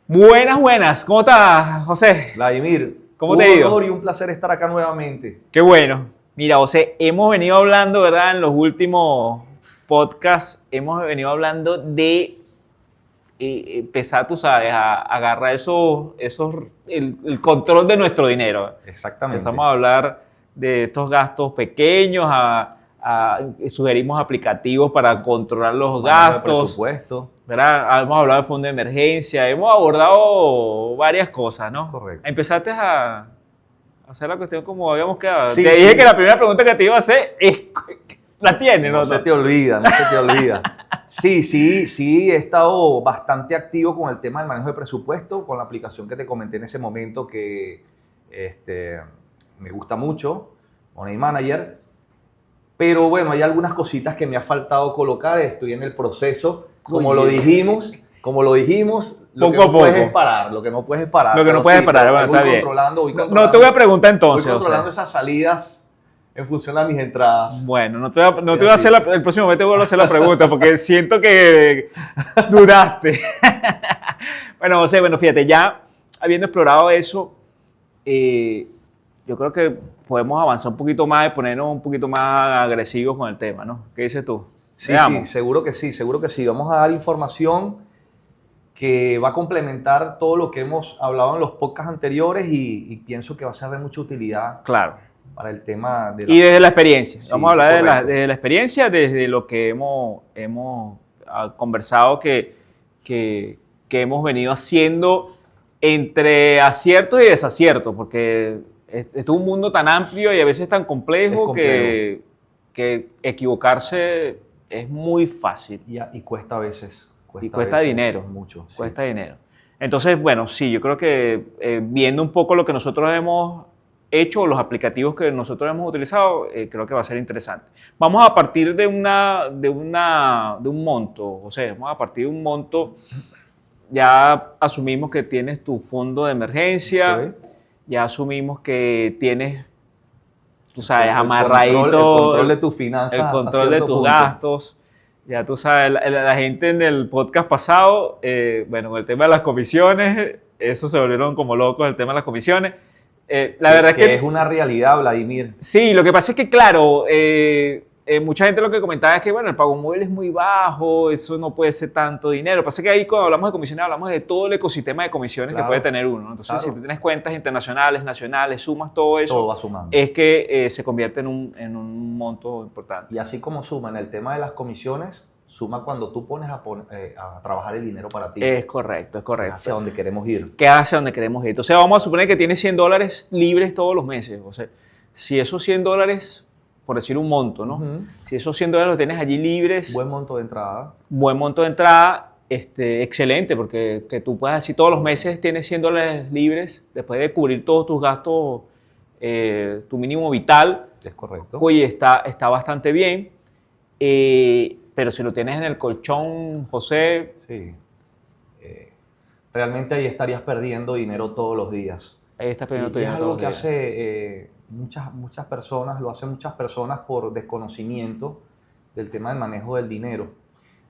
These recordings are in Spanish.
Buenas, buenas. ¿Cómo estás, José? Vladimir, ¿Cómo te ha ido? Un honor y un placer estar acá nuevamente. Qué bueno. Mira, José, hemos venido hablando, ¿verdad? En los últimos podcasts, hemos venido hablando de empezar, tú sabes, a agarrar el control de nuestro dinero. Exactamente. Empezamos a hablar de estos gastos pequeños, sugerimos aplicativos para controlar los gastos. Presupuesto. ¿Verdad? Hemos hablado del fondo de emergencia, hemos abordado varias cosas, ¿no? Correcto. Empezaste a hacer la cuestión como habíamos quedado. Sí, te dije sí. que la primera pregunta que te iba a hacer es, ¿la tienes? No se te olvida, no se te olvida. Sí, he estado bastante activo con el tema del manejo de presupuesto, con la aplicación que te comenté en ese momento que me gusta mucho, Money Manager. Pero bueno, hay algunas cositas que me ha faltado colocar, estoy en el proceso. Como lo dijimos, lo Poco que a no puedes poco. es parar, lo que no puedes parar. Lo que no Pero puedes sí, parar, pero bueno, voy está bien. controlando. No te voy a preguntar entonces. Voy controlando o sea. esas salidas en función de mis entradas. Bueno, no te voy a hacer el próximo mes te vuelvo a hacer la pregunta porque siento que dudaste. Bueno, José, fíjate, ya habiendo explorado eso, yo creo que podemos avanzar un poquito más y ponernos un poquito más agresivos con el tema, ¿no? ¿Qué dices tú? Sí, seguro que sí. Vamos a dar información que va a complementar todo lo que hemos hablado en los podcasts anteriores y pienso que va a ser de mucha utilidad. Claro. Para el tema de y desde la experiencia. Sí, vamos a hablar correcto. desde la experiencia, desde lo que hemos conversado que hemos venido haciendo entre aciertos y desaciertos, porque es un mundo tan amplio y a veces tan complejo, que equivocarse es muy fácil. Y cuesta a veces. Cuesta dinero. Mucho. Sí. Cuesta dinero. Entonces, bueno, sí, yo creo que viendo un poco lo que nosotros hemos hecho, los aplicativos que nosotros hemos utilizado, creo que va a ser interesante. Vamos a partir de un monto, José, vamos a partir de un monto. Ya asumimos que tienes tu fondo de emergencia, Okay. ya asumimos que tienes, tú sabes, El amarradito control de tus finanzas. el control de tus gastos. Ya tú sabes, la gente en el podcast pasado, con el tema de las comisiones, eso se volvieron como locos, el tema de las comisiones. La verdad es que es una realidad, Vladimir. Sí, lo que pasa es que, claro, mucha gente lo que comentaba es que, bueno, el pago móvil es muy bajo, eso no puede ser tanto dinero. Lo que pasa es que ahí cuando hablamos de comisiones, hablamos de todo el ecosistema de comisiones que puede tener uno, ¿no? Entonces, si tú tienes cuentas internacionales, nacionales, sumas todo eso, todo va sumando. Es que se convierte en un monto importante. Y así como suma en el tema de las comisiones, suma cuando tú pones a trabajar el dinero para ti. Es correcto. Hacia donde queremos ir. Que hacia donde queremos ir. Entonces vamos a suponer que tienes $100 libres todos los meses. O sea, si esos $100, por decir un monto, ¿no? Uh-huh. Si esos $100 los tienes allí libres. Buen monto de entrada. Buen monto de entrada, excelente, porque que tú puedas decir todos los meses tienes $100 libres después de cubrir todos tus gastos, tu mínimo vital. Es correcto. Oye, está bastante bien. Pero si lo tienes en el colchón, José... Sí. Realmente ahí estarías perdiendo dinero todos los días. Ahí estás perdiendo tu Y es dinero algo todos los que días. hace muchas personas, lo hacen muchas personas por desconocimiento del tema del manejo del dinero.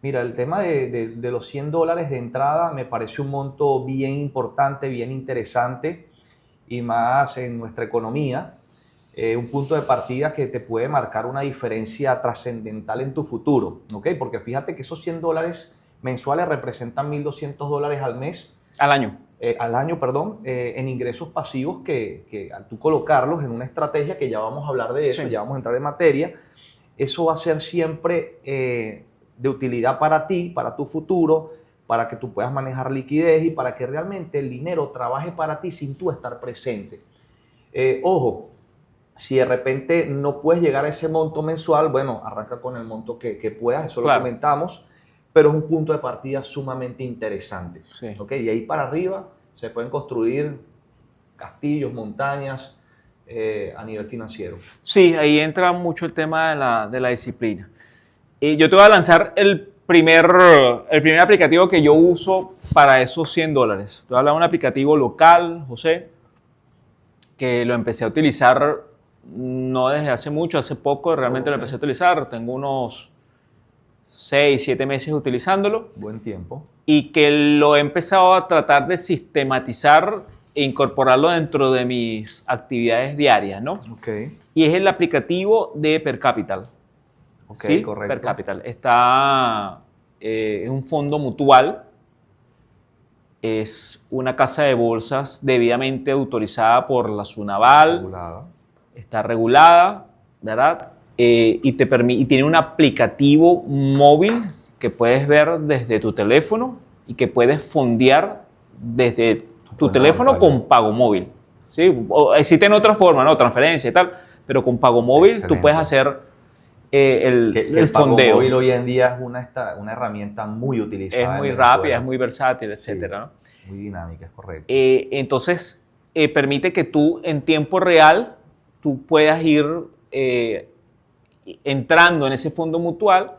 Mira, el tema de los $100 de entrada me parece un monto bien importante, bien interesante y más en nuestra economía. Un punto de partida que te puede marcar una diferencia trascendental en tu futuro, ¿ok? Porque fíjate que esos $100 mensuales representan $1,200 al mes. Al año. En ingresos pasivos que al tú colocarlos en una estrategia, que ya vamos a hablar de eso, Sí. ya vamos a entrar en materia, eso va a ser siempre de utilidad para ti, para tu futuro, para que tú puedas manejar liquidez y para que realmente el dinero trabaje para ti sin tú estar presente. Ojo, si de repente no puedes llegar a ese monto mensual, bueno, arranca con el monto que puedas, eso Claro. lo comentamos, pero es un punto de partida sumamente interesante. Sí. ¿Okay? Y ahí para arriba se pueden construir castillos, montañas a nivel financiero. Sí, ahí entra mucho el tema de la disciplina. Yo te voy a lanzar el primer aplicativo que yo uso para esos $100. Te voy a hablar de un aplicativo local, José, que lo empecé a utilizar no desde hace mucho, hace poco realmente lo empecé a utilizar. Tengo unos 6, 7 meses utilizándolo. Buen tiempo. Y que lo he empezado a tratar de sistematizar e incorporarlo dentro de mis actividades diarias, ¿no? Ok. Y es el aplicativo de Per Capital. Ok, ¿Sí? correcto. Per Capital. Es un fondo mutual. Es una casa de bolsas debidamente autorizada por la SUNAVAL. Regulada. Está regulada, ¿verdad? Y tiene un aplicativo móvil que puedes ver desde tu teléfono y que puedes fondear desde tu cuenta teléfono bancaria. con pago móvil. ¿Sí? Existen otras formas, ¿no? Transferencia y tal, pero con pago móvil Excelente. tú puedes hacer el pago fondeo. móvil hoy en día es una herramienta muy utilizada. Es muy en Venezuela. rápida, es muy versátil, etcétera, ¿no? Muy dinámica, es correcto. Entonces, permite que tú en tiempo real tú puedas ir entrando en ese fondo mutual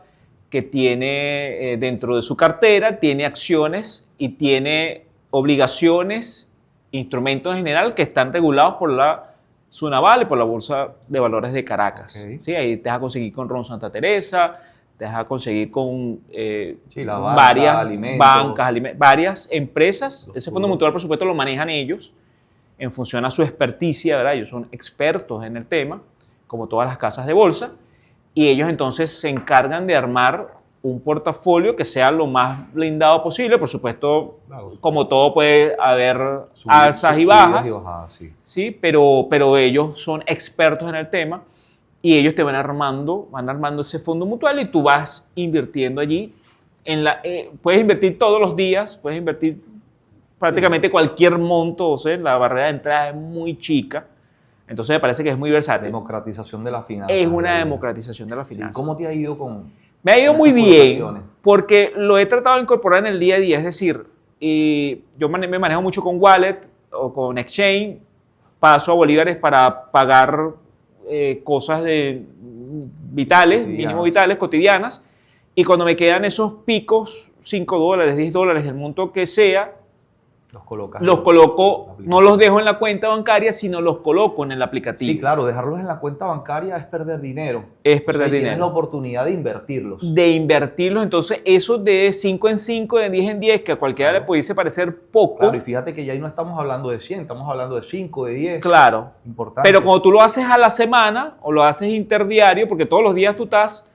que tiene dentro de su cartera, tiene acciones y tiene obligaciones, instrumentos en general que están regulados por la SUNAVAL y por la Bolsa de Valores de Caracas. Okay. ¿Sí? Ahí te vas a conseguir con Ron Santa Teresa, te vas a conseguir con La banca, varias alimentos. bancas, varias empresas. Los Ese fondo seguros. mutual, por supuesto, lo manejan ellos en función a su experticia, ¿verdad? Ellos son expertos en el tema, como todas las casas de bolsa, y ellos entonces se encargan de armar un portafolio que sea lo más blindado posible. Por supuesto, Claro. como todo puede haber alzas y bajas, sí. ¿sí? Pero ellos son expertos en el tema y ellos te van armando ese fondo mutual y tú vas invirtiendo allí. Puedes invertir todos los días, puedes invertir prácticamente cualquier monto, o sea, la barrera de entrada es muy chica, entonces me parece que es muy versátil. Democratización de las finanzas. Es una democratización de la Sí. finanza. ¿Cómo te ha ido con...? Me ha ido con muy esas bien colocaciones? porque lo he tratado de incorporar en el día a día, es decir, yo me manejo mucho con Wallet o con Exchange, paso a bolívares para pagar cosas vitales, Cotidianas. mínimo vitales, cotidianas, y cuando me quedan esos picos, $5, $10, el monto que sea, Los colocas. los en coloco, la no aplicación. los dejo en la cuenta bancaria, sino los coloco en el aplicativo. Sí, claro, dejarlos en la cuenta bancaria es perder dinero. Es perder Tienes dinero. la oportunidad de invertirlos. De invertirlos, entonces eso de 5 en 5, de 10 en 10, que a cualquiera Claro. le pudiese parecer poco, Claro, y fíjate que ya ahí no estamos hablando de 100, estamos hablando de 5, de 10. claro. Importante. Pero cuando tú lo haces a la semana o lo haces interdiario, porque todos los días tú estás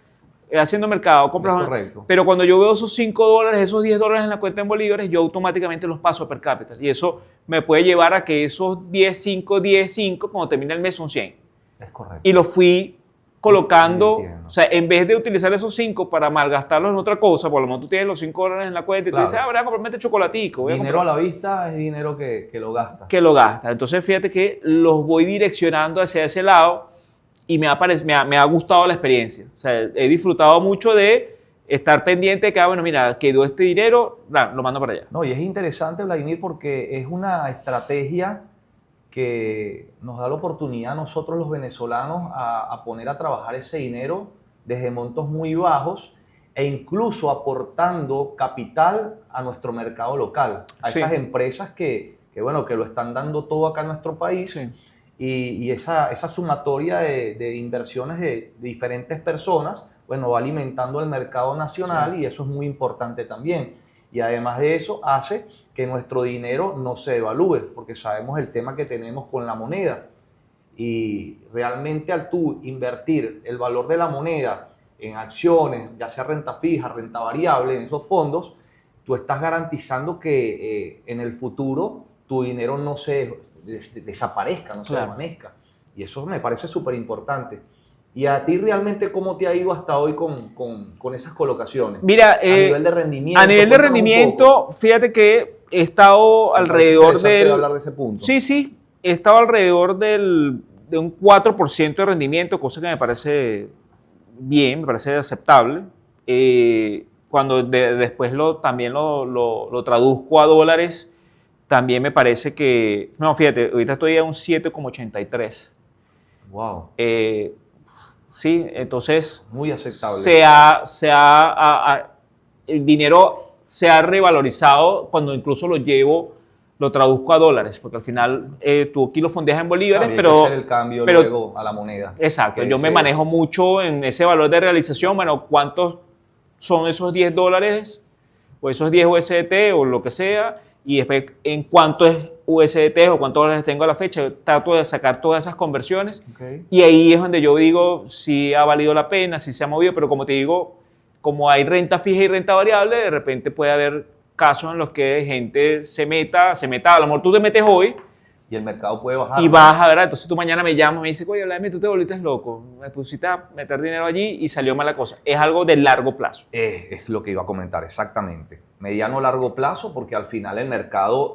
haciendo mercado, compras. Es correcto. Pero cuando yo veo esos $5, esos $10 en la cuenta en bolívares, yo automáticamente los paso a Per Capital. Y eso me puede llevar a que esos 10, 5, cuando termina el mes son 100. Es correcto. Y los fui colocando, Entiendo. o sea, en vez de utilizar esos 5 para malgastarlos en otra cosa, por lo menos tú tienes los $5 en la cuenta y Claro. tú dices, voy a comprarme este chocolatico. Voy a Dinero a comprar la vista es dinero que lo gastas. que lo gastas. Entonces, fíjate que los voy direccionando hacia ese lado y me ha gustado la experiencia. O sea, he disfrutado mucho de estar pendiente de que, bueno, mira, quedó este dinero, lo mando para allá. No, y es interesante, Vladimir, porque es una estrategia que nos da la oportunidad a nosotros los venezolanos a poner a trabajar ese dinero desde montos muy bajos e incluso aportando capital a nuestro mercado local, a Sí. esas empresas que lo están dando todo acá en nuestro país. Sí. Y esa sumatoria de inversiones de diferentes personas, bueno, va alimentando el mercado nacional Sí. y eso es muy importante también. Y además de eso hace que nuestro dinero no se devalúe, porque sabemos el tema que tenemos con la moneda. Y realmente al tú invertir el valor de la moneda en acciones, ya sea renta fija, renta variable, en esos fondos, tú estás garantizando que en el futuro tu dinero no se desaparezca, no se Claro. desvanezca. Y eso me parece súper importante. ¿Y a ti realmente cómo te ha ido hasta hoy con esas colocaciones? Mira, a nivel de rendimiento. a nivel de cuéntanos un rendimiento, poco. fíjate que he estado Me parece alrededor interesante del... hablar de ese punto. Sí, he estado alrededor de un 4% de rendimiento, cosa que me parece bien, me parece aceptable. Cuando después también lo traduzco a dólares, también me parece que... No, fíjate, ahorita estoy a un 7,83. Wow, Sí, entonces muy aceptable. el dinero se ha revalorizado cuando incluso lo llevo lo traduzco a dólares, porque al final tú aquí lo fondeas en bolívares, Claro, y hay pero... que hacer el cambio pero- luego a la moneda. Exacto, Que yo me ese- manejo mucho en ese valor de realización, bueno, ¿cuántos son esos $10 o esos 10 USDT o lo que sea? Y después en cuánto es USDT o cuántos dólares tengo a la fecha, trato de sacar todas esas conversiones Ok. y ahí es donde yo digo si ha valido la pena, si se ha movido, pero como te digo, como hay renta fija y renta variable, de repente puede haber casos en los que gente se meta, a lo mejor tú te metes hoy Y el mercado puede bajar. y ¿no? vas a ver, entonces tú mañana me llamas y me dices, oye, Vladimir, tú te volviste loco, me pusiste a meter dinero allí y salió mala cosa. Es algo de largo plazo. Es lo que iba a comentar, exactamente. Mediano largo plazo, porque al final el mercado,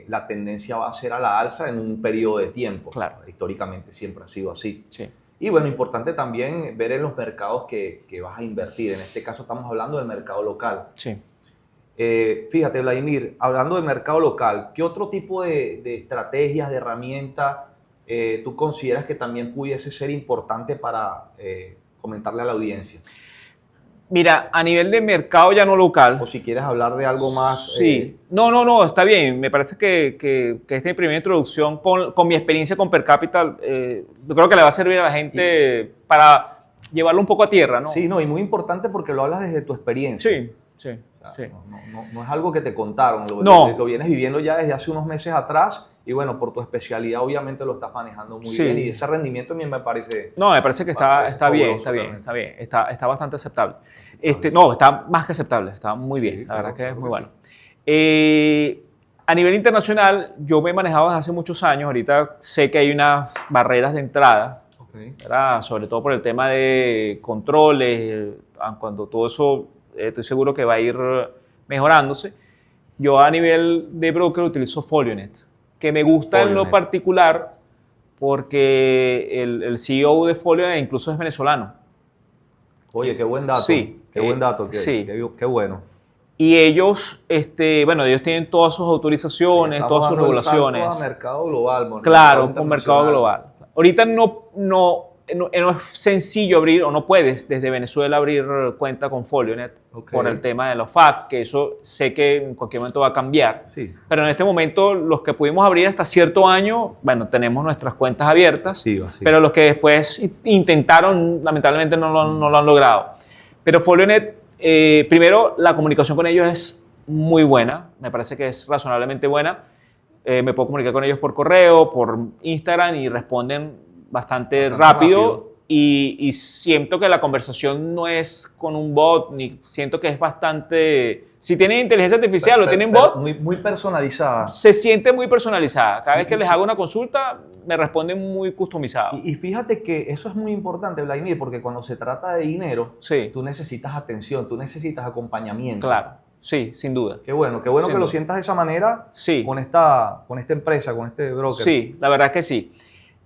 la tendencia va a ser a la alza en un periodo de tiempo. Claro. Históricamente siempre ha sido así. Sí. Y bueno, importante también ver en los mercados que vas a invertir. En este caso estamos hablando del mercado local. Sí. Fíjate, Vladimir, hablando del mercado local, ¿qué otro tipo de estrategias, de herramientas tú consideras que también pudiese ser importante para comentarle a la audiencia? Mira, a nivel de mercado ya no local. O si quieres hablar de algo más. Sí. No, está bien. Me parece que esta es mi primera introducción con mi experiencia con Per Capital. Yo creo que le va a servir a la gente para llevarlo un poco a tierra, ¿no? Sí, no, y muy importante porque lo hablas desde tu experiencia. Sí. O sea, no es algo que te contaron, No. lo vienes viviendo ya desde hace unos meses atrás y bueno, por tu especialidad obviamente lo estás manejando muy Sí. bien y ese rendimiento a mí me parece... No, me parece que parece está bien, fabuloso, está bastante aceptable. No, está más que aceptable, está muy bien, Sí, la claro, verdad que claro es muy que bueno. A nivel internacional, yo me he manejado desde hace muchos años, ahorita sé que hay unas barreras de entrada, Ok. ¿verdad? Sobre todo por el tema de controles, cuando todo eso estoy seguro que va a ir mejorándose. Yo a nivel de broker utilizo Folionet, que me gusta en lo Folionet. particular porque el CEO de Folionet incluso es venezolano. Oye, qué buen dato. Sí, Qué buen dato. sí. Qué bueno. Y ellos, ellos tienen todas sus autorizaciones, Estamos todas sus dando el salto regulaciones. a mercado global. Claro, con mercado global. Ahorita no es sencillo abrir, o no puedes desde Venezuela abrir cuenta con Folionet Ok. por el tema de los FAT, que eso sé que en cualquier momento va a cambiar. Sí. Pero en este momento, los que pudimos abrir hasta cierto año, bueno, tenemos nuestras cuentas abiertas, Sí. pero los que después intentaron, lamentablemente no lo han logrado. Pero Folionet, primero, la comunicación con ellos es muy buena, me parece que es razonablemente buena. Me puedo comunicar con ellos por correo, por Instagram y responden bastante rápido. Y siento que la conversación no es con un bot, ni siento que es bastante... Si tienen inteligencia artificial o tienen bot, Muy personalizada. se siente muy personalizada. Cada vez que les hago una consulta, me responden muy customizado. Y fíjate que eso es muy importante, Vladimir, porque cuando se trata de dinero, Sí, tú necesitas atención, tú necesitas acompañamiento. claro. Sí, sin duda. Qué bueno Sin que lo duda. sientas de esa manera Sí. con esta empresa, con este broker. Sí, la verdad que sí.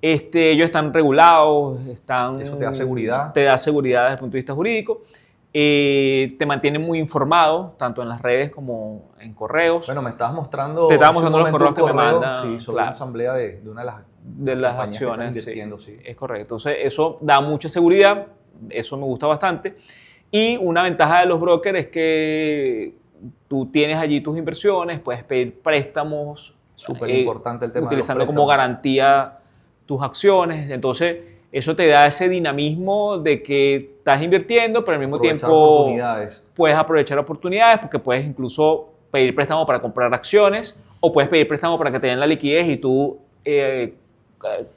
Ellos están regulados, Eso te da seguridad. Te da seguridad desde el punto de vista jurídico. Te mantienen muy informado, tanto en las redes como en correos. Bueno, me estabas mostrando. Te estaba hace un mostrando los momento correos que me un mandan, Sí, sobre claro. una asamblea de una de las de las compañías que están acciones. invirtiendo, sí. Es correcto. Entonces, eso da mucha seguridad, eso me gusta bastante. Y una ventaja de los brokers es que tú tienes allí tus inversiones, puedes pedir préstamos. Súper importante el tema de los utilizando como préstamos. garantía tus acciones. Entonces, eso te da ese dinamismo de que estás invirtiendo, pero al mismo Aprovechar tiempo oportunidades. puedes aprovechar oportunidades porque puedes incluso pedir préstamo para comprar acciones o puedes pedir préstamo para que te den la liquidez y tú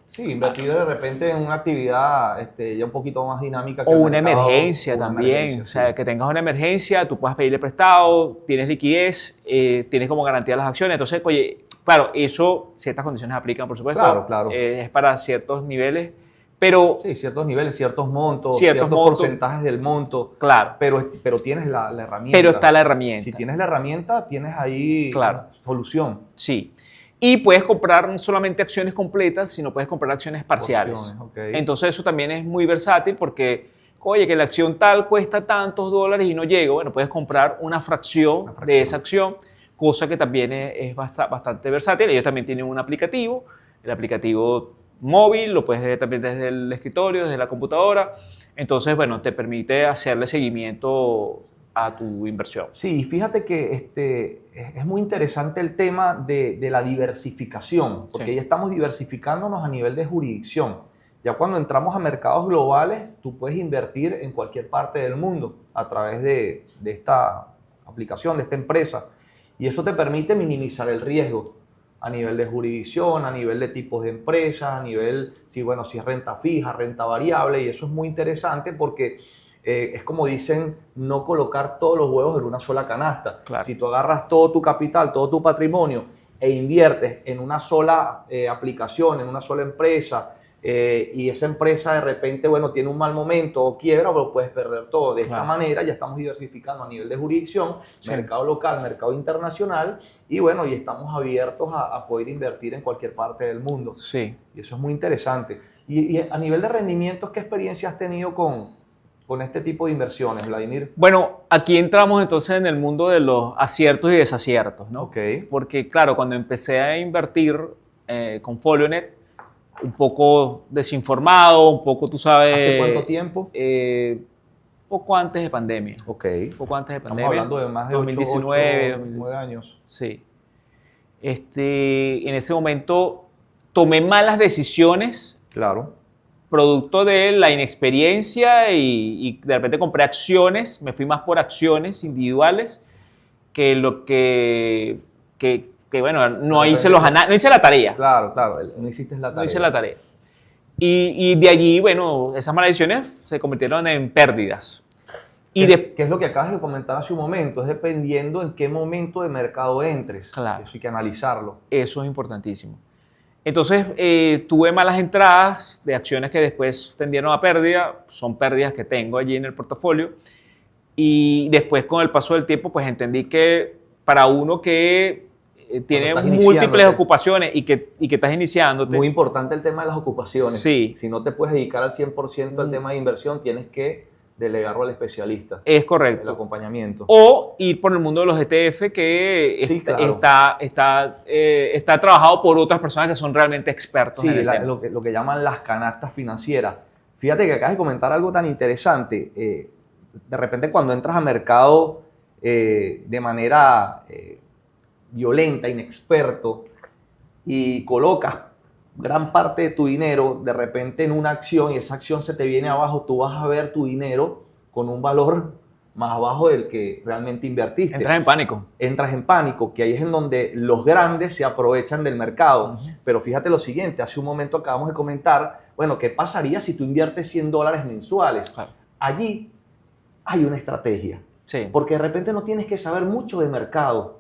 Sí, invertir de repente en una actividad ya un poquito más dinámica que o el una mercado, emergencia o una también, emergencia, o sea, sí. que tengas una emergencia, tú puedas pedirle prestado, tienes liquidez, tienes como garantía las acciones. Entonces, oye, claro, eso, ciertas condiciones aplican, por supuesto. Claro, claro. Es para ciertos niveles, pero, Sí, ciertos niveles, ciertos montos, Ciertos ciertos montos. porcentajes del monto, claro, pero tienes la herramienta. pero está la herramienta. Si tienes la herramienta, tienes ahí Claro. una solución. Sí. Y puedes comprar no solamente acciones completas, sino puedes comprar acciones parciales. Porciones, ok. Entonces eso también es muy versátil porque, oye, que la acción tal cuesta tantos dólares y no llego. Bueno, puedes comprar una fracción de esa acción, cosa que también es bastante versátil. Ellos también tienen un aplicativo, el aplicativo móvil, lo puedes ver también desde el escritorio, desde la computadora. Entonces, bueno, te permite hacerle seguimiento a tu inversión. Sí, fíjate que es muy interesante el tema de la diversificación, porque Sí. ya estamos diversificándonos a nivel de jurisdicción. Ya cuando entramos a mercados globales, tú puedes invertir en cualquier parte del mundo a través de esta aplicación, de esta empresa. Y eso te permite minimizar el riesgo a nivel de jurisdicción, a nivel de tipos de empresas, a nivel, si es renta fija, renta variable, y eso es muy interesante porque es como dicen, no colocar todos los huevos en una sola canasta. Claro. Si tú agarras todo tu capital, todo tu patrimonio e inviertes en una sola aplicación, en una sola empresa, y esa empresa de repente, tiene un mal momento o quiebra, lo puedes perder todo. De esta manera ya estamos diversificando a nivel de jurisdicción, Sí. mercado local, mercado internacional, y estamos abiertos a poder invertir en cualquier parte del mundo. Sí. Y eso es muy interesante. Y a nivel de rendimientos, ¿qué experiencia has tenido con este tipo de inversiones, Vladimir? Bueno, aquí entramos entonces en el mundo de los aciertos y desaciertos, ¿no? Ok. Porque claro, cuando empecé a invertir con Folionet, un poco desinformado, un poco, tú sabes... ¿Hace cuánto tiempo? Poco antes de pandemia. Ok. Poco antes de Estamos pandemia. hablando de más de 2019, 9 años. Sí. En ese momento tomé malas decisiones, Claro. producto de la inexperiencia y de repente compré acciones, me fui más por acciones individuales que lo que no hice no hice la tarea. Claro, no hiciste la tarea. No hice la tarea. Y de allí, esas malas decisiones se convirtieron en pérdidas. ¿Qué es lo que acabas de comentar hace un momento? Es dependiendo en qué momento de mercado entres. Claro. Eso hay que analizarlo. Eso es importantísimo. Entonces, tuve malas entradas de acciones que después tendieron a pérdida. Son pérdidas que tengo allí en el portafolio. Y después, con el paso del tiempo, pues entendí que para uno que tiene múltiples ocupaciones y que estás iniciándote. Muy importante el tema de las ocupaciones. Sí. Si no te puedes dedicar al 100% al tema de inversión, tienes que delegarlo al especialista. Es correcto. El acompañamiento. O ir por el mundo de los ETF, que Sí, claro. está trabajado por otras personas que son realmente expertos en el tema. Lo que llaman las canastas financieras. Fíjate que acabas de comentar algo tan interesante. De repente cuando entras a mercado de manera violenta, inexperto, y colocas gran parte de tu dinero de repente en una acción y esa acción se te viene abajo, tú vas a ver tu dinero con un valor más bajo del que realmente invertiste. Entras en pánico. Entras en pánico, que ahí es en donde los grandes se aprovechan del mercado. Pero fíjate lo siguiente, hace un momento acabamos de comentar, ¿qué pasaría si tú inviertes $100 mensuales? Claro. Allí hay una estrategia. Sí. Porque de repente no tienes que saber mucho de mercado.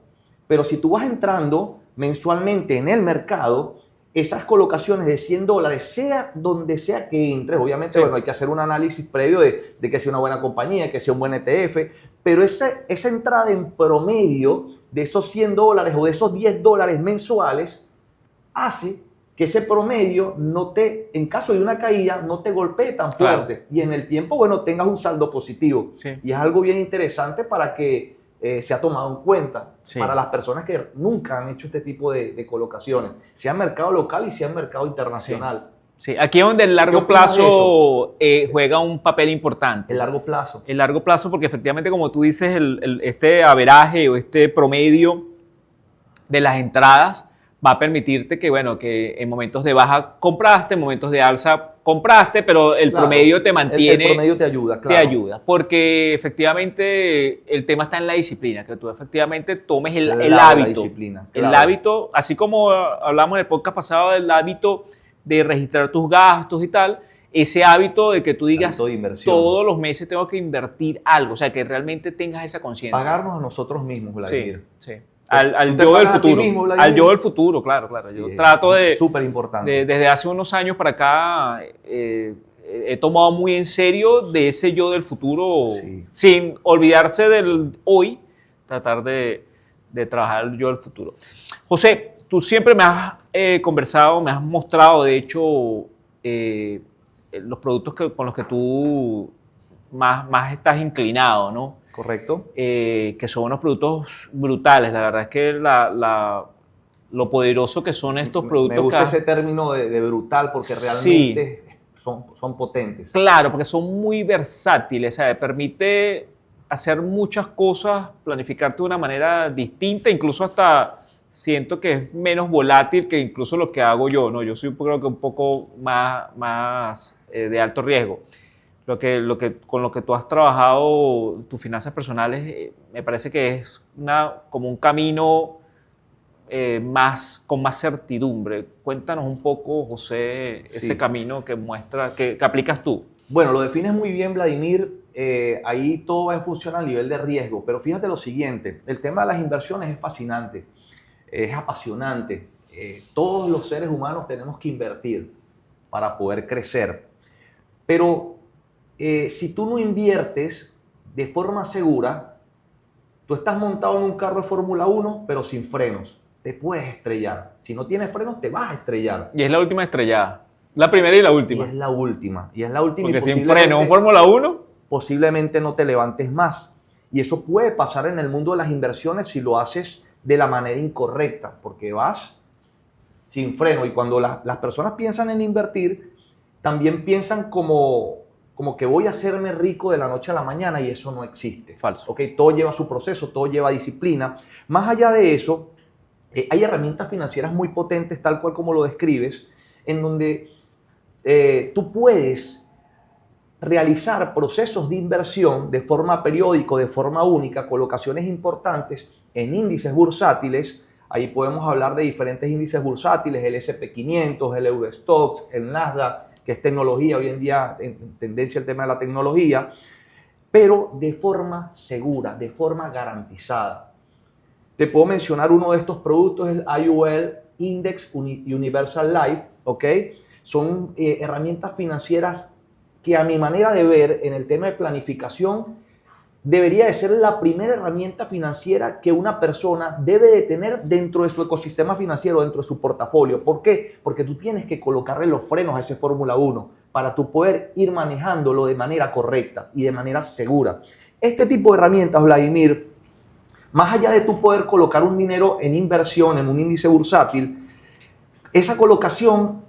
Pero si tú vas entrando mensualmente en el mercado, esas colocaciones de $100, sea donde sea que entres, obviamente hay que hacer un análisis previo de que sea una buena compañía, que sea un buen ETF, pero esa entrada en promedio de esos $100 o de esos $10 mensuales hace que ese promedio en caso de una caída, no te golpee tan fuerte. Claro. Y en el tiempo, tengas un saldo positivo. Sí. Y es algo bien interesante para que se ha tomado en cuenta para las personas que nunca han hecho este tipo de colocaciones, sea en mercado local y sea en mercado internacional. Sí, aquí es donde el largo plazo juega un papel importante. El largo plazo. El largo plazo, porque efectivamente, como tú dices, este averaje o este promedio de las entradas va a permitirte que en momentos de baja compraste, en momentos de alza compraste, pero el promedio te mantiene. El promedio te ayuda, claro. Te ayuda, porque efectivamente el tema está en la disciplina, que tú efectivamente tomes el hábito. Disciplina, claro. El hábito, así como hablamos en el podcast pasado del hábito de registrar tus gastos y tal, ese hábito de que tú digas todos los meses tengo que invertir algo, o sea, que realmente tengas esa conciencia. Pagarnos a nosotros mismos, Vladimir. Sí. Al yo del futuro. Al yo del futuro, claro. Yo trato de... Súper importante. Desde hace unos años para acá he tomado muy en serio de ese yo del futuro, sin olvidarse del hoy, tratar de trabajar el yo del futuro. José, tú siempre me has conversado, me has mostrado, de hecho, los productos con los que tú más estás inclinado, ¿no? Correcto. Que son unos productos brutales. La verdad es que lo poderoso que son estos productos. Me gusta ese término de brutal porque realmente son potentes. Claro, porque son muy versátiles. O sea, permite hacer muchas cosas, planificarte de una manera distinta, incluso hasta siento que es menos volátil que incluso lo que hago yo, ¿no? Yo soy creo que un poco más de alto riesgo. Con lo que tú has trabajado, tus finanzas personales, me parece que es como un camino con más certidumbre. Cuéntanos un poco, José, ese camino que muestra, que aplicas tú. Bueno, lo defines muy bien, Vladimir. Ahí todo va en función al nivel de riesgo. Pero fíjate lo siguiente, el tema de las inversiones es fascinante, es apasionante. Todos los seres humanos tenemos que invertir para poder crecer. Pero si tú no inviertes de forma segura, tú estás montado en un carro de Fórmula 1, pero sin frenos. Te puedes estrellar. Si no tienes frenos, te vas a estrellar. Y es la última estrellada. La primera y la última. Y es la última. Y es la última. Porque sin freno, un Fórmula 1... posiblemente no te levantes más. Y eso puede pasar en el mundo de las inversiones si lo haces de la manera incorrecta, porque vas sin freno. Y cuando las personas piensan en invertir, también piensan como que voy a hacerme rico de la noche a la mañana, y eso no existe. Falso. ¿Okay? Todo lleva su proceso, todo lleva disciplina. Más allá de eso, hay herramientas financieras muy potentes, tal cual como lo describes, en donde tú puedes realizar procesos de inversión de forma periódica, de forma única, colocaciones importantes en índices bursátiles. Ahí podemos hablar de diferentes índices bursátiles, el S&P 500, el Eurostoxx, el Nasdaq, que es tecnología, hoy en día en tendencia el tema de la tecnología, pero de forma segura, de forma garantizada. Te puedo mencionar uno de estos productos, el IUL Index Universal Life, ¿ok? Son herramientas financieras que a mi manera de ver en el tema de planificación debería de ser la primera herramienta financiera que una persona debe de tener dentro de su ecosistema financiero, dentro de su portafolio. ¿Por qué? Porque tú tienes que colocarle los frenos a ese Fórmula 1 para tú poder ir manejándolo de manera correcta y de manera segura. Este tipo de herramientas, Vladimir, más allá de tú poder colocar un dinero en inversión, en un índice bursátil, esa colocación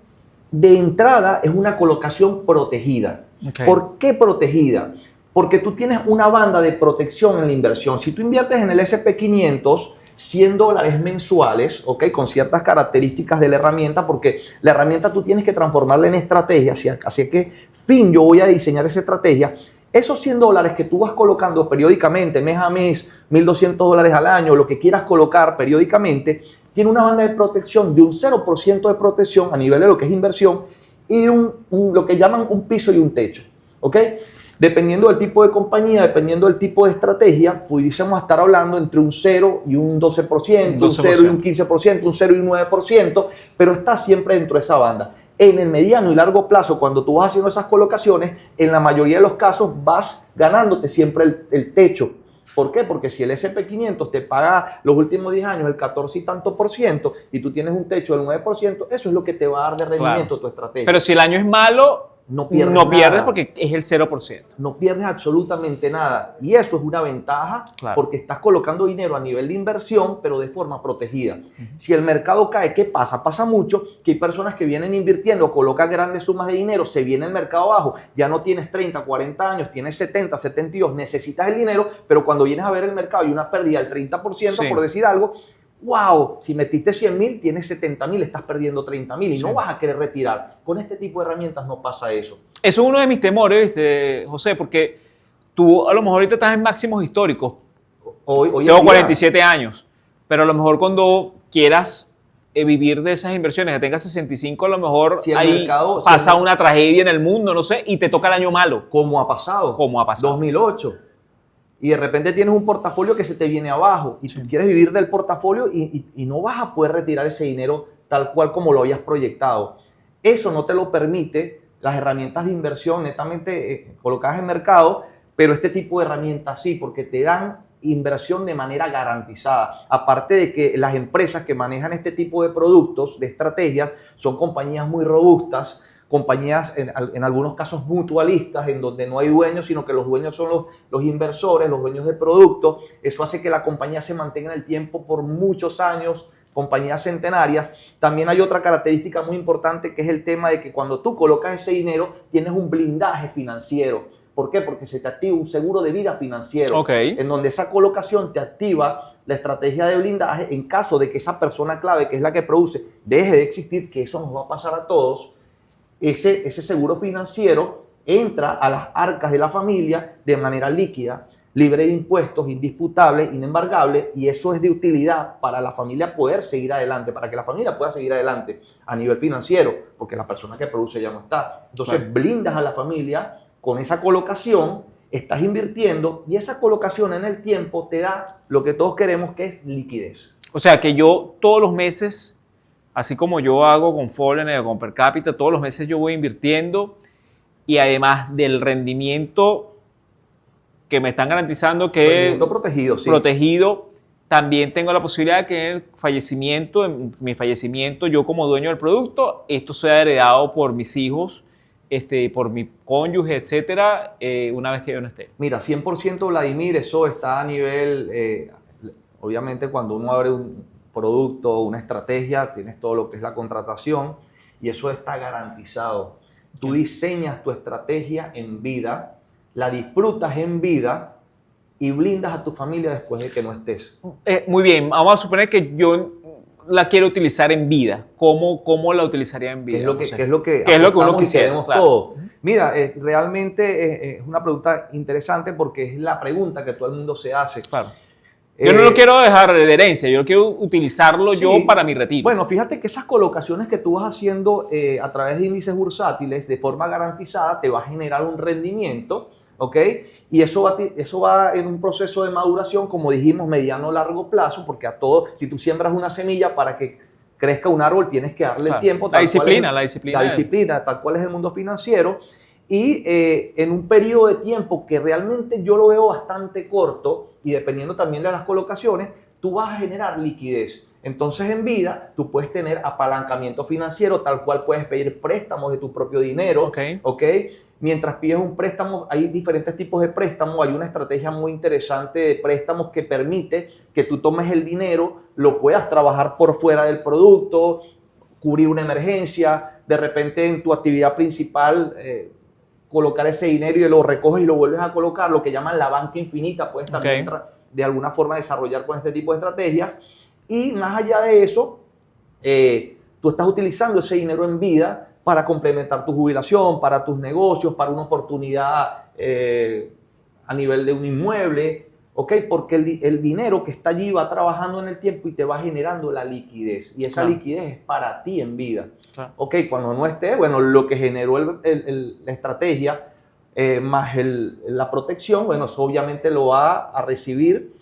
de entrada es una colocación protegida. Okay. ¿Por qué protegida? Porque tú tienes una banda de protección en la inversión. Si tú inviertes en el S&P 500, $100 mensuales, ¿ok? Con ciertas características de la herramienta, porque la herramienta tú tienes que transformarla en estrategia, así que fin yo voy a diseñar esa estrategia. Esos $100 que tú vas colocando periódicamente, mes a mes, $1,200 al año, lo que quieras colocar periódicamente, tiene una banda de protección de un 0% de protección a nivel de lo que es inversión y lo que llaman un piso y un techo, ¿ok? Dependiendo del tipo de compañía, dependiendo del tipo de estrategia, pudiésemos estar hablando entre un 0 y un 12%, un 0 y un 15%, un 0 y un 9%, pero está siempre dentro de esa banda. En el mediano y largo plazo, cuando tú vas haciendo esas colocaciones, en la mayoría de los casos vas ganándote siempre el techo. ¿Por qué? Porque si el S&P 500 te paga los últimos 10 años el 14 y tanto % y tú tienes un techo del 9%, eso es lo que te va a dar de rendimiento tu estrategia. Pero si el año es malo, no pierdes porque es el 0%. No pierdes absolutamente nada. Y eso es una ventaja porque estás colocando dinero a nivel de inversión, pero de forma protegida. Si el mercado cae, ¿qué pasa? Pasa mucho que hay personas que vienen invirtiendo, colocan grandes sumas de dinero, se viene el mercado abajo, ya no tienes 30, 40 años, tienes 70, 72, necesitas el dinero, pero cuando vienes a ver el mercado y una pérdida del 30%, por decir algo, wow, si metiste 100,000, tienes 70,000, estás perdiendo 30,000 y no vas a querer retirar. Con este tipo de herramientas no pasa eso. Eso es uno de mis temores, José, porque tú a lo mejor ahorita estás en máximos históricos. Hoy tengo 47 años, pero a lo mejor cuando quieras vivir de esas inversiones, que tengas 65, a lo mejor ahí pasa una tragedia en el mundo, no sé, y te toca el año malo. Como ha pasado. 2008. Y de repente tienes un portafolio que se te viene abajo y tú quieres vivir del portafolio y no vas a poder retirar ese dinero tal cual como lo habías proyectado. Eso no te lo permite las herramientas de inversión netamente colocadas en mercado, pero este tipo de herramientas sí, porque te dan inversión de manera garantizada. Aparte de que las empresas que manejan este tipo de productos, de estrategias, son compañías muy robustas, compañías en algunos casos mutualistas, en donde no hay dueños, sino que los dueños son los inversores, los dueños de productos. Eso hace que la compañía se mantenga en el tiempo por muchos años, compañías centenarias. También hay otra característica muy importante que es el tema de que cuando tú colocas ese dinero tienes un blindaje financiero. ¿Por qué? Porque se te activa un seguro de vida financiero, en donde esa colocación te activa la estrategia de blindaje en caso de que esa persona clave, que es la que produce, deje de existir, que eso nos va a pasar a todos. Ese seguro financiero entra a las arcas de la familia de manera líquida, libre de impuestos, indisputable, inembargable, y eso es de utilidad para la familia poder seguir adelante, para que la familia pueda seguir adelante a nivel financiero, porque la persona que produce ya no está. Entonces blindas a la familia con esa colocación, estás invirtiendo y esa colocación en el tiempo te da lo que todos queremos, que es liquidez. O sea, que yo todos los meses, así como yo hago con Foreigner o con Per Cápita, todos los meses yo voy invirtiendo y además del rendimiento que me están garantizando que protegido, también tengo la posibilidad de que en mi fallecimiento, yo como dueño del producto, esto sea heredado por mis hijos, por mi cónyuge, etcétera, una vez que yo no esté. Mira, 100% Vladimir, eso está a nivel, obviamente cuando uno abre un producto, una estrategia, tienes todo lo que es la contratación y eso está garantizado. Tú diseñas tu estrategia en vida, la disfrutas en vida y blindas a tu familia después de que no estés. Muy bien, vamos a suponer que yo la quiero utilizar en vida. ¿Cómo la utilizaría en vida? ¿Qué es lo que uno quisiera? Claro. Todo. Mira, realmente es una pregunta interesante porque es la pregunta que todo el mundo se hace. Claro. Yo no lo quiero dejar de herencia, yo quiero utilizarlo yo para mi retiro. Bueno, fíjate que esas colocaciones que tú vas haciendo a través de índices bursátiles de forma garantizada te va a generar un rendimiento, ¿ok? Y eso va en un proceso de maduración, como dijimos, mediano o largo plazo, porque a todo, si tú siembras una semilla para que crezca un árbol, tienes que darle el tiempo. La disciplina, tal cual es el mundo financiero. Y en un periodo de tiempo que realmente yo lo veo bastante corto, y dependiendo también de las colocaciones, tú vas a generar liquidez. Entonces en vida tú puedes tener apalancamiento financiero, tal cual puedes pedir préstamos de tu propio dinero. ¿Ok? Mientras pides un préstamo, hay diferentes tipos de préstamos. Hay una estrategia muy interesante de préstamos que permite que tú tomes el dinero, lo puedas trabajar por fuera del producto, cubrir una emergencia, de repente en tu actividad principal colocar ese dinero y lo recoges y lo vuelves a colocar, lo que llaman la banca infinita, puedes también de alguna forma desarrollar con este tipo de estrategias. Y más allá de eso, tú estás utilizando ese dinero en vida para complementar tu jubilación, para tus negocios, para una oportunidad a nivel de un inmueble, ¿ok? Porque el dinero que está allí va trabajando en el tiempo y te va generando la liquidez. Y esa liquidez es para ti en vida. ¿Ok? Cuando no estés, bueno, lo que generó la estrategia más la protección, bueno, eso obviamente lo va a recibir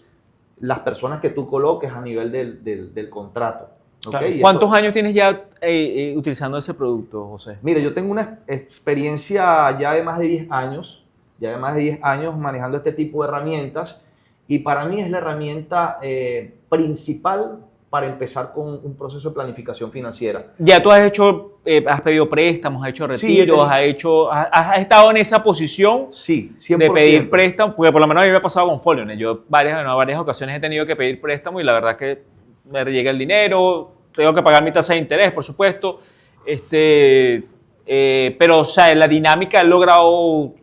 las personas que tú coloques a nivel del contrato. ¿Okay? ¿Cuántos años tienes ya utilizando ese producto, José? Mira, yo tengo una experiencia ya de más de 10 años, manejando este tipo de herramientas, y para mí es la herramienta principal para empezar con un proceso de planificación financiera. Ya tú has pedido préstamos, has hecho retiros, has estado en esa posición 100%. De pedir préstamos, porque por lo menos a mí me ha pasado con Foreigner. Yo varias ocasiones he tenido que pedir préstamo y la verdad que me llega el dinero, tengo que pagar mi tasa de interés, por supuesto, pero o sea, la dinámica he logrado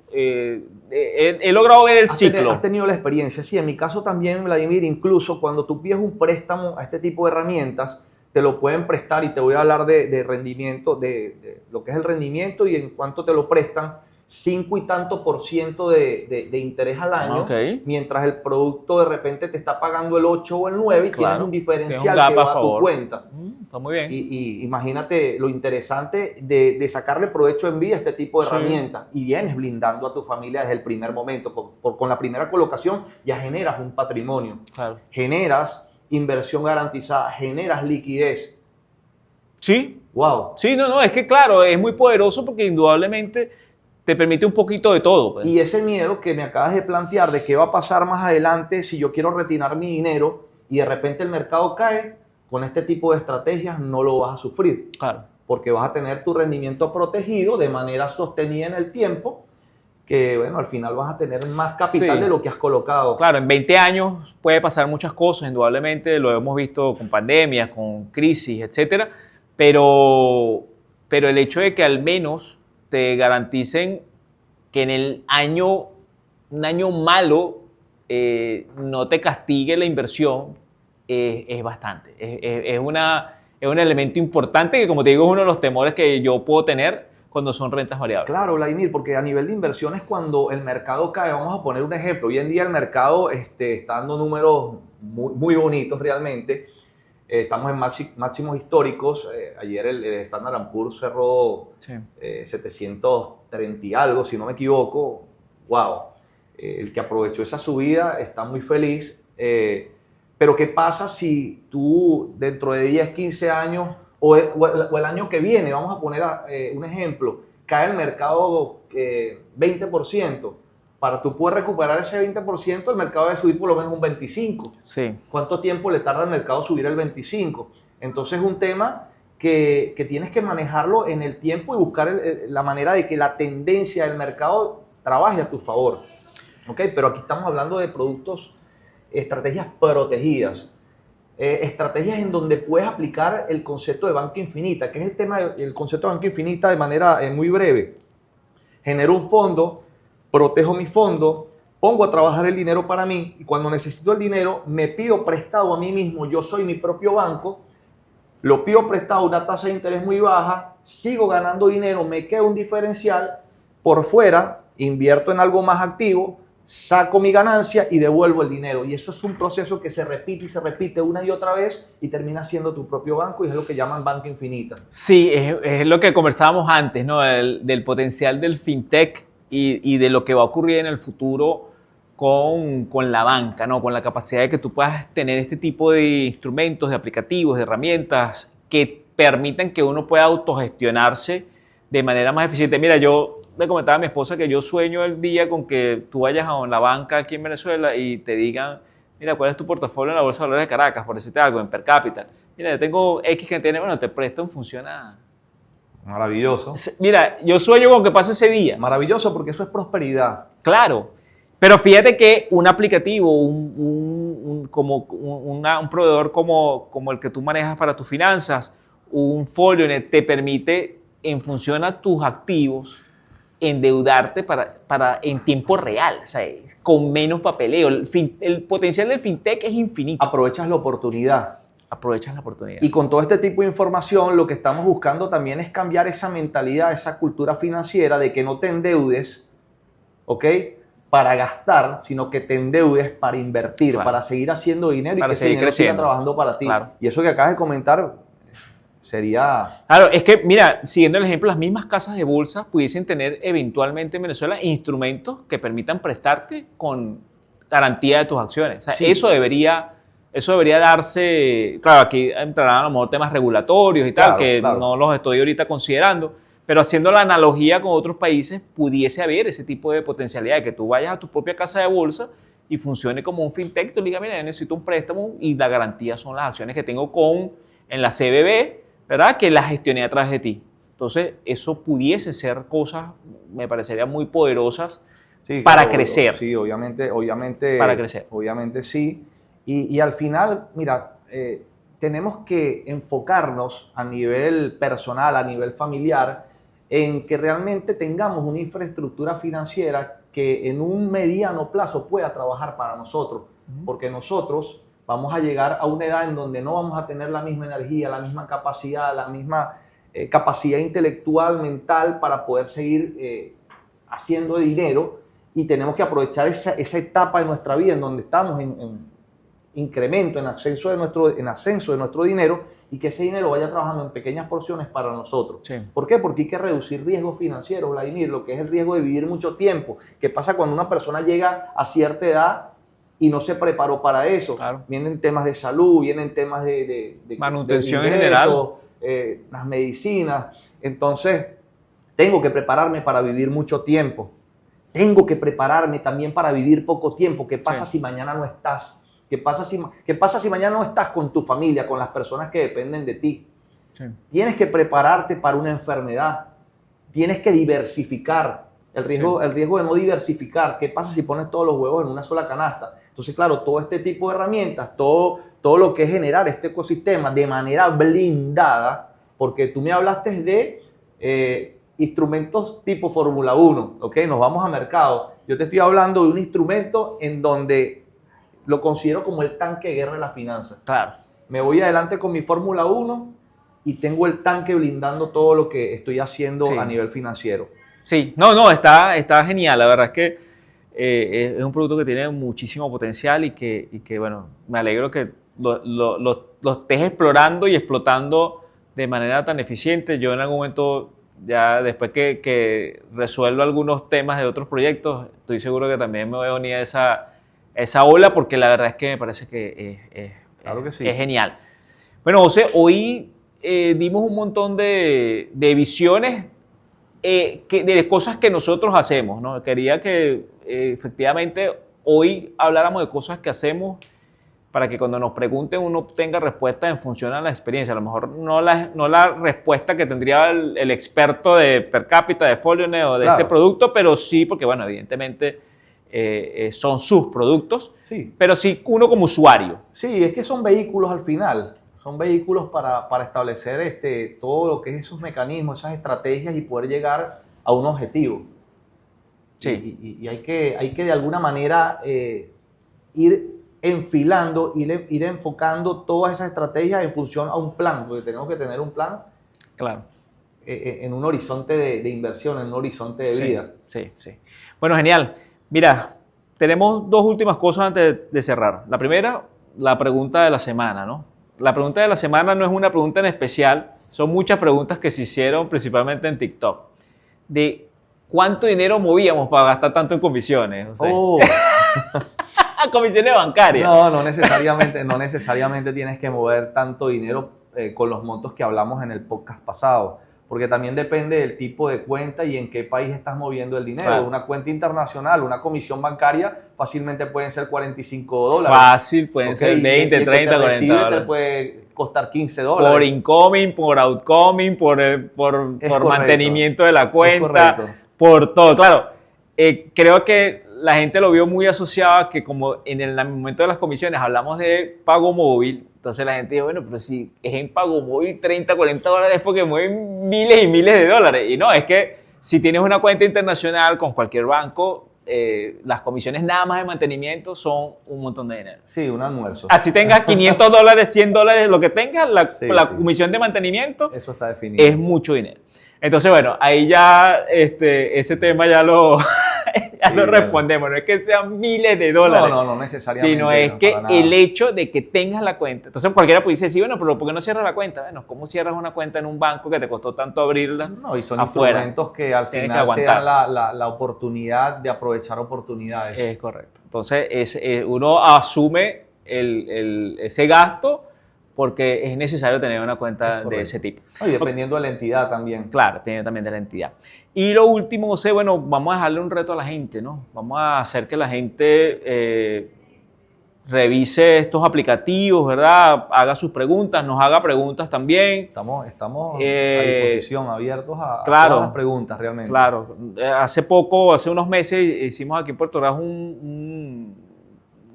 ver el ciclo. Has tenido la experiencia. Sí, en mi caso también, Vladimir, incluso cuando tú pides un préstamo a este tipo de herramientas, te lo pueden prestar, y te voy a hablar de rendimiento, de lo que es el rendimiento y en cuánto te lo prestan, 5 y tanto % de interés al año, mientras el producto de repente te está pagando el 8 o el 9 y tienes un diferencial que va a tu cuenta. Está muy bien. Y imagínate lo interesante de sacarle provecho en vida a este tipo de herramientas, y vienes blindando a tu familia desde el primer momento. Con la primera colocación ya generas un patrimonio, generas inversión garantizada, generas liquidez. Sí. Wow. Sí, es que claro, es muy poderoso porque indudablemente te permite un poquito de todo. Pues. Y ese miedo que me acabas de plantear de qué va a pasar más adelante si yo quiero retirar mi dinero y de repente el mercado cae, con este tipo de estrategias no lo vas a sufrir. Claro. Porque vas a tener tu rendimiento protegido de manera sostenida en el tiempo que, bueno, al final vas a tener más capital Sí. de lo que has colocado. Claro, en 20 años puede pasar muchas cosas, indudablemente, lo hemos visto con pandemias, con crisis, etcétera, pero el hecho de que al menos te garanticen que en el año, un año malo, no te castigue la inversión, es bastante. Es un elemento importante que, como te digo, es uno de los temores que yo puedo tener cuando son rentas variables. Claro, Vladimir, porque a nivel de inversiones cuando el mercado cae, vamos a poner un ejemplo, hoy en día el mercado está dando números muy bonitos realmente, estamos en máximos históricos, ayer el Standard & Poor's cerró Sí. 730 y algo, si no me equivoco, wow, el que aprovechó esa subida está muy feliz, pero ¿qué pasa si tú dentro de 10, 15 años o el año que viene, vamos a poner un ejemplo, cae el mercado 20%, para tú poder recuperar ese 20%, el mercado debe subir por lo menos un 25%. Sí. ¿Cuánto tiempo le tarda al mercado subir el 25%? Entonces es un tema que tienes que manejarlo en el tiempo y buscar la manera de que la tendencia del mercado trabaje a tu favor. ¿Okay? Pero aquí estamos hablando de productos, estrategias protegidas. Estrategias en donde puedes aplicar el concepto de banca infinita, que es el tema del concepto de banca infinita de manera muy breve. Genero un fondo, protejo mi fondo, pongo a trabajar el dinero para mí y cuando necesito el dinero me pido prestado a mí mismo, yo soy mi propio banco, lo pido prestado a una tasa de interés muy baja, sigo ganando dinero, me queda un diferencial, por fuera invierto en algo más activo, saco mi ganancia y devuelvo el dinero. Y eso es un proceso que se repite y se repite una y otra vez y termina siendo tu propio banco y es lo que llaman banca infinita. Sí, es lo que conversábamos antes, ¿no? Del potencial del fintech y de lo que va a ocurrir en el futuro con la banca, ¿no? Con la capacidad de que tú puedas tener este tipo de instrumentos, de aplicativos, de herramientas que permitan que uno pueda autogestionarse de manera más eficiente. Mira, yo le comentaba a mi esposa que yo sueño el día con que tú vayas a la banca aquí en Venezuela y te digan, mira, ¿cuál es tu portafolio en la Bolsa de Valores de Caracas? Por decirte algo, en Per Capital. Mira, yo tengo X que tiene, bueno, te presto en función a... Maravilloso. Mira, yo sueño con que pase ese día. Maravilloso porque eso es prosperidad. Claro, pero fíjate que un aplicativo, un proveedor como el que tú manejas para tus finanzas, un Folionet, te permite, en función a tus activos, endeudarte en tiempo real, o sea, con menos papeleo. El potencial del fintech es infinito. Aprovechas la oportunidad. Aprovechas la oportunidad. Y con todo este tipo de información, lo que estamos buscando también es cambiar esa mentalidad, esa cultura financiera de que no te endeudes, ¿ok?, para gastar, sino que te endeudes para invertir, Claro, para seguir haciendo dinero y para que ese seguir dinero siga creciendo. trabajando para ti. Claro. Y eso que acabas de comentar sería... Claro, es que, mira, siguiendo el ejemplo, las mismas casas de bolsa pudiesen tener eventualmente en Venezuela instrumentos que permitan prestarte con garantía de tus acciones. O sea, Sí. eso debería darse, claro, aquí entrarán a lo mejor temas regulatorios y tal, Claro, que claro. no los estoy ahorita considerando, pero haciendo la analogía con otros países, pudiese haber ese tipo de potencialidad de que tú vayas a tu propia casa de bolsa y funcione como un fintech, tú le digas, mira, yo necesito un préstamo y la garantía son las acciones que tengo en la CBB, ¿verdad?, que las gestioné a través de ti. Entonces, eso pudiese ser cosas, me parecerían muy poderosas Sí, para claro, crecer. Sí, obviamente. Para crecer. Obviamente sí. Y al final, mira, tenemos que enfocarnos a nivel personal, a nivel familiar, en que realmente tengamos una infraestructura financiera que en un mediano plazo pueda trabajar para nosotros. Porque nosotros vamos a llegar a una edad en donde no vamos a tener la misma energía, la misma capacidad, la misma capacidad intelectual, mental para poder seguir haciendo dinero y tenemos que aprovechar esa etapa de nuestra vida en donde estamos en incremento, en ascenso de nuestro dinero y que ese dinero vaya trabajando en pequeñas porciones para nosotros. Sí. ¿Por qué? Porque hay que reducir riesgos financieros, Vladimir, lo que es el riesgo de vivir mucho tiempo. ¿Qué pasa cuando una persona llega a cierta edad y no se preparó para eso? Claro. Vienen temas de salud, vienen temas de manutención en ingresos, general. las medicinas. Entonces, tengo que prepararme para vivir mucho tiempo. Tengo que prepararme también para vivir poco tiempo. ¿Qué pasa si mañana no estás? ¿Qué pasa si mañana no estás con tu familia, con las personas que dependen de ti? Sí. Tienes que prepararte para una enfermedad. Tienes que diversificar. El riesgo de no diversificar. ¿Qué pasa si pones todos los huevos en una sola canasta? Entonces, claro, todo este tipo de herramientas, todo lo que es generar este ecosistema de manera blindada, porque tú me hablaste de instrumentos tipo Fórmula 1, ¿ok? Nos vamos a mercado. Yo te estoy hablando de un instrumento en donde lo considero como el tanque de guerra de las finanzas. Claro. Me voy adelante con mi Fórmula 1 y tengo el tanque blindando todo lo que estoy haciendo a nivel financiero. Sí, no, está genial. La verdad es que es un producto que tiene muchísimo potencial y que bueno, me alegro que lo estés explorando y explotando de manera tan eficiente. Yo en algún momento, ya después que resuelvo algunos temas de otros proyectos, estoy seguro que también me voy a unir a esa ola, porque la verdad es que me parece que Claro que sí. es genial. Bueno, José, hoy dimos un montón de visiones de cosas que nosotros hacemos, ¿no? Quería que efectivamente hoy habláramos de cosas que hacemos para que cuando nos pregunten uno tenga respuesta en función a la experiencia. A lo mejor no la respuesta que tendría el experto de per cápita, de Folionet o de este producto, pero sí, porque bueno, evidentemente son sus productos, sí, pero sí uno como usuario. Sí, es que son vehículos al final. Son vehículos para establecer todo lo que es esos mecanismos, esas estrategias y poder llegar a un objetivo. Sí. Y hay que de alguna manera ir enfilando, ir enfocando todas esas estrategias en función a un plan, porque tenemos que tener un plan, claro, en un horizonte de inversión, en un horizonte de vida. Sí. Bueno, genial. Mira, tenemos dos últimas cosas antes de cerrar. La primera, la pregunta de la semana, ¿no? La pregunta de la semana no es una pregunta en especial, son muchas preguntas que se hicieron principalmente en TikTok. De cuánto dinero movíamos para gastar tanto en comisiones. O sea, comisiones bancarias. No necesariamente tienes que mover tanto dinero con los montos que hablamos en el podcast pasado, porque también depende del tipo de cuenta y en qué país estás moviendo el dinero. Claro. Una cuenta internacional, una comisión bancaria, fácilmente pueden ser $45. Fácil, pueden ser 20, 30, 40 dólares. Te puede costar $15. Por incoming, por outcoming, por mantenimiento de la cuenta, por todo. Claro, creo que la gente lo vio muy asociado a que como en el momento de las comisiones hablamos de pago móvil, entonces la gente dijo, bueno, pero si es en pago móvil 30, 40 dólares es porque mueven miles y miles de dólares. Y no, es que si tienes una cuenta internacional con cualquier banco, las comisiones nada más de mantenimiento son un montón de dinero. Sí, un almuerzo. Así tengas 500 dólares, 100 dólares, lo que tengas, la comisión de mantenimiento, eso está definido, es mucho dinero. Entonces, bueno, ahí ya ese tema ya lo respondemos. No es que sean miles de dólares. No necesariamente. Sino es que el hecho de que tengas la cuenta. Entonces, cualquiera puede decir, bueno, pero ¿por qué no cierras la cuenta? Bueno, ¿cómo cierras una cuenta en un banco que te costó tanto abrirla? No, y son afuera? Instrumentos que al final te dan la oportunidad de aprovechar oportunidades. Es correcto. Entonces, uno asume ese gasto porque es necesario tener una cuenta de ese tipo. Y dependiendo de la entidad también. Claro, dependiendo también de la entidad. Y lo último, José, bueno, vamos a dejarle un reto a la gente, ¿no? Vamos a hacer que la gente revise estos aplicativos, ¿verdad? Haga sus preguntas, nos haga preguntas también. Estamos a disposición, abiertos a todas las preguntas realmente. Claro. Hace unos meses, hicimos aquí en Puerto Rico un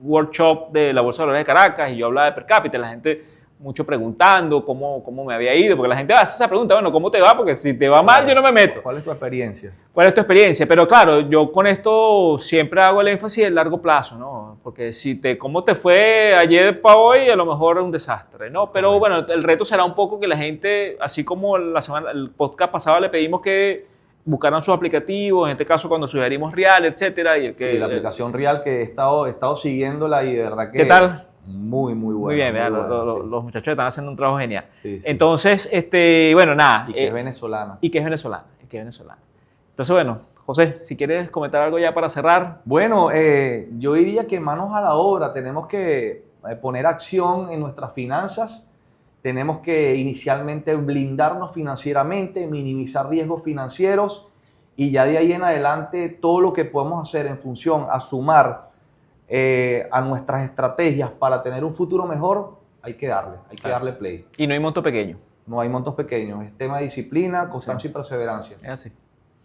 workshop de la Bolsa de Valores de Caracas y yo hablaba de per cápita, la gente mucho preguntando cómo me había ido, porque la gente hace esa pregunta, bueno, ¿cómo te va? Porque si te va mal, yo no me meto. ¿Cuál es tu experiencia? ¿Cuál es tu experiencia? Pero claro, yo con esto siempre hago el énfasis del largo plazo, ¿no? Porque cómo te fue ayer para hoy, a lo mejor es un desastre, ¿no? Pero bueno, el reto será un poco que la gente, así como el podcast pasado le pedimos que buscaran sus aplicativos, en este caso cuando sugerimos Real, etcétera. Y la aplicación Real que he estado siguiéndola y de verdad que... ¿Qué tal? Muy buena. Muy bien, los muchachos están haciendo un trabajo genial. Sí. Entonces, bueno, nada. Y que es venezolana. Y que es venezolana. Entonces, bueno, José, si quieres comentar algo ya para cerrar. Bueno, yo diría que manos a la obra. Tenemos que poner acción en nuestras finanzas. Tenemos que inicialmente blindarnos financieramente, minimizar riesgos financieros y ya de ahí en adelante todo lo que podemos hacer en función a sumar a nuestras estrategias para tener un futuro mejor, hay que darle play. Y no hay monto pequeño. No hay montos pequeños, es tema de disciplina, constancia y perseverancia. Es así.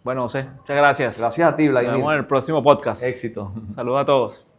Bueno, José, muchas gracias. Gracias a ti, Nos Vladimir. vemos en el próximo podcast. Éxito. Saludos a todos.